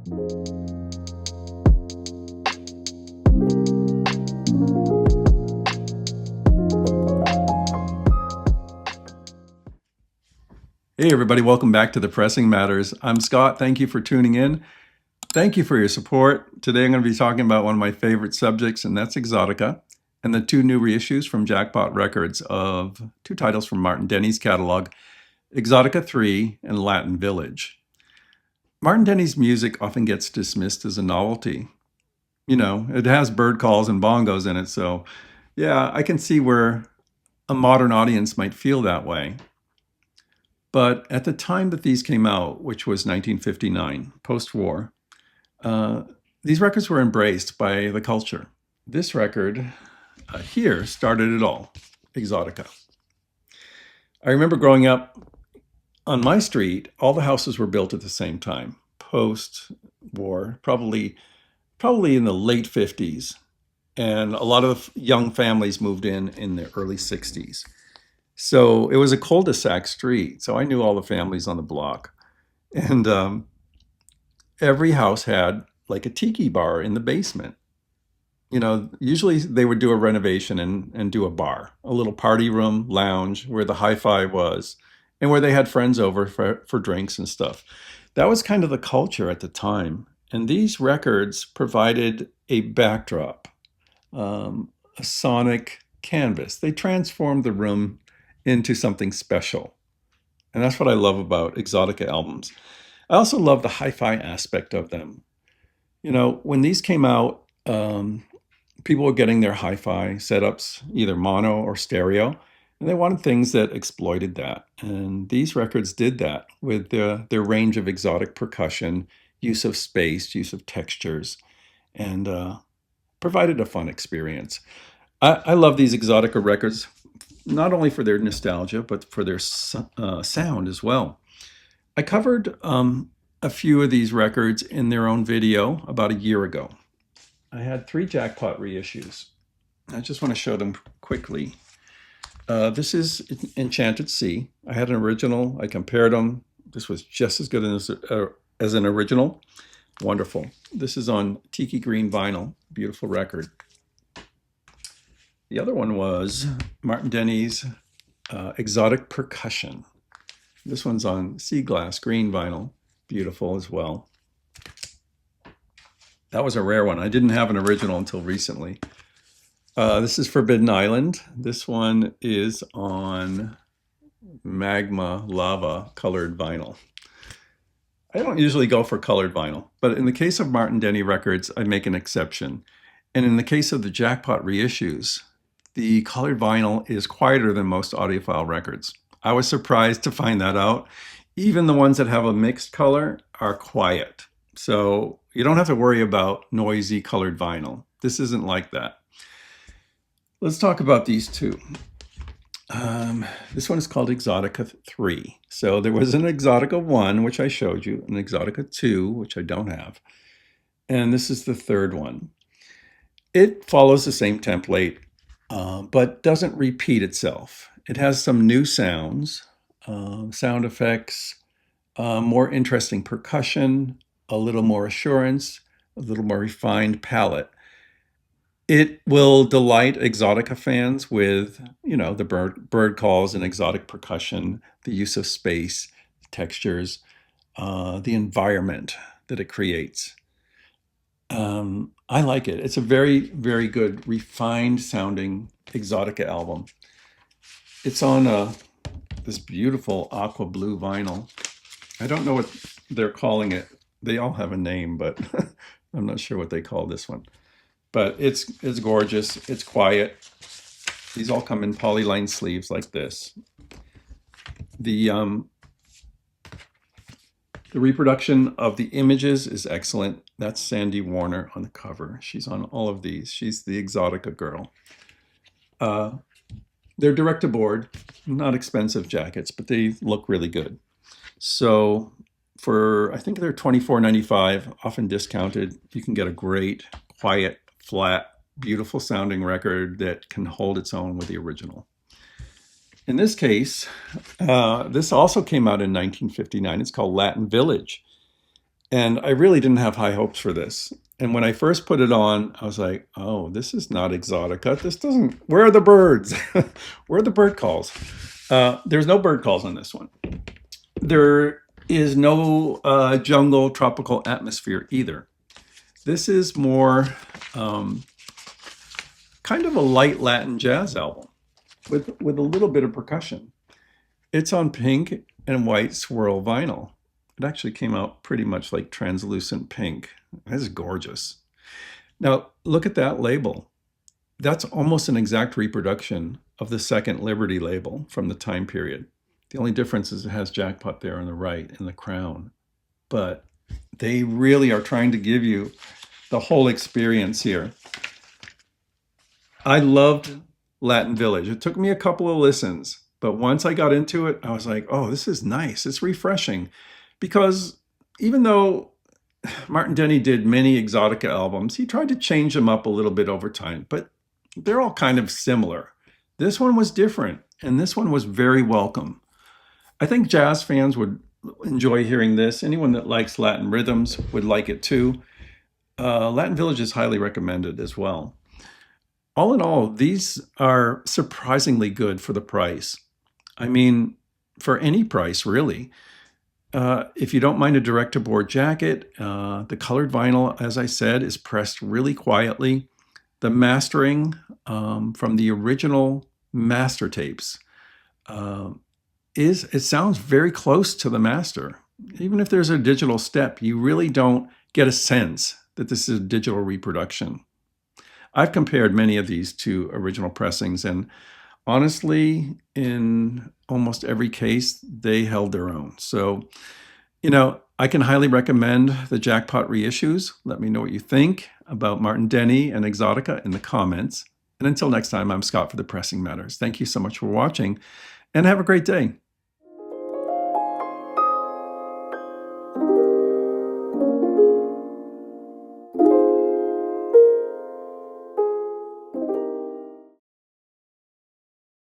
Hey everybody, welcome back to The Pressing Matters. I'm Scott. Thank you for tuning in. Thank you for your support. Today I'm going to be talking about one of my favorite subjects, and that's Exotica, and the two new reissues from Jackpot Records of two titles from Martin Denny's catalog, Exotica III and Latin Village. Martin Denny's music often gets dismissed as a novelty. You know, it has bird calls and bongos in it, so yeah, I can see where a modern audience might feel that way. But at the time that these came out, which was 1959, post-war, these records were embraced by the culture. This record here started it all, Exotica. I remember growing up on my street, all the houses were built at the same time, post-war, probably in the late 50s. And a lot of young families moved in the early 60s. So it was a cul-de-sac street. So I knew all the families on the block. And every house had like a tiki bar in the basement. You know, usually they would do a renovation and do a bar, a little party room, lounge, where the hi-fi was, and where they had friends over for drinks and stuff. That was kind of the culture at the time. And these records provided a backdrop, a sonic canvas. They transformed the room into something special. And that's what I love about Exotica albums. I also love the hi-fi aspect of them. You know, when these came out, people were getting their hi-fi setups, either mono or stereo, and they wanted things that exploited that. And these records did that with their range of exotic percussion, use of space, use of textures, and provided a fun experience. I love these Exotica records, not only for their nostalgia, but for their sound as well. I covered a few of these records in their own video about a year ago. I had 3 Jackpot reissues. I just want to show them quickly. This is Enchanted Sea. I had an original. I compared them. This was just as good as an original. Wonderful. This is on Tiki Green vinyl. Beautiful record. The other one was Martin Denny's Exotic Percussion. This one's on sea glass green vinyl. Beautiful as well. That was a rare one. I didn't have an original until recently. This is Forbidden Island. This one is on magma lava colored vinyl. I don't usually go for colored vinyl, but in the case of Martin Denny records, I make an exception. And in the case of the Jackpot reissues, the colored vinyl is quieter than most audiophile records. I was surprised to find that out. Even the ones that have a mixed color are quiet. So you don't have to worry about noisy colored vinyl. This isn't like that. Let's talk about these two. This one is called Exotica III. So there was an Exotica 1, which I showed you, an Exotica 2, which I don't have. And this is the third one. It follows the same template, but doesn't repeat itself. It has some new sounds, sound effects, more interesting percussion, a little more assurance, a little more refined palette. It will delight Exotica fans with, you know, the bird calls and exotic percussion, the use of space, textures, the environment that it creates. I like it. It's a very, very good, refined sounding Exotica album. It's on this beautiful aqua blue vinyl. I don't know what they're calling it. They all have a name, but I'm not sure what they call this one. But it's gorgeous. It's quiet. These all come in polyline sleeves like this. The reproduction of the images is excellent. That's Sandy Warner on the cover. She's on all of these. She's the Exotica girl. They're direct to board, not expensive jackets, but they look really good. So for, I think they're $24.95, often discounted, you can get a great, quiet, flat, beautiful sounding record that can hold its own with the original. In this case, this also came out in 1959. It's called Latin Village. And I really didn't have high hopes for this. And when I first put it on, I was like, oh, this is not Exotica. This doesn't, where are the birds? Where are the bird calls? There's no bird calls on this one. There is no jungle tropical atmosphere either. This is more kind of a light Latin jazz album with a little bit of percussion. It's on pink and white swirl vinyl. It actually came out pretty much like translucent pink. This is gorgeous. Now, look at that label. That's almost an exact reproduction of the second Liberty label from the time period. The only difference is it has Jackpot there on the right in the crown. But they really are trying to give you the whole experience here. I loved Latin Village. It took me a couple of listens, but once I got into it, I was like, oh, this is nice. It's refreshing. Because even though Martin Denny did many Exotica albums, he tried to change them up a little bit over time, but they're all kind of similar. This one was different, and this one was very welcome. I think jazz fans would enjoy hearing this. Anyone that likes Latin rhythms would like it too. Latin Village is highly recommended as well. All in all, these are surprisingly good for the price. I mean, for any price, really. If you don't mind a direct-to-board jacket, the colored vinyl, as I said, is pressed really quietly. The mastering from the original master tapes it sounds very close to the master. Even if there's a digital step, you really don't get a sense that this is a digital reproduction. I've compared many of these to original pressings, and honestly, in almost every case, they held their own. So, I can highly recommend the Jackpot reissues. Let me know what you think about Martin Denny and Exotica in the comments. And until next time, I'm Scott for The Pressing Matters. Thank you so much for watching, and have a great day.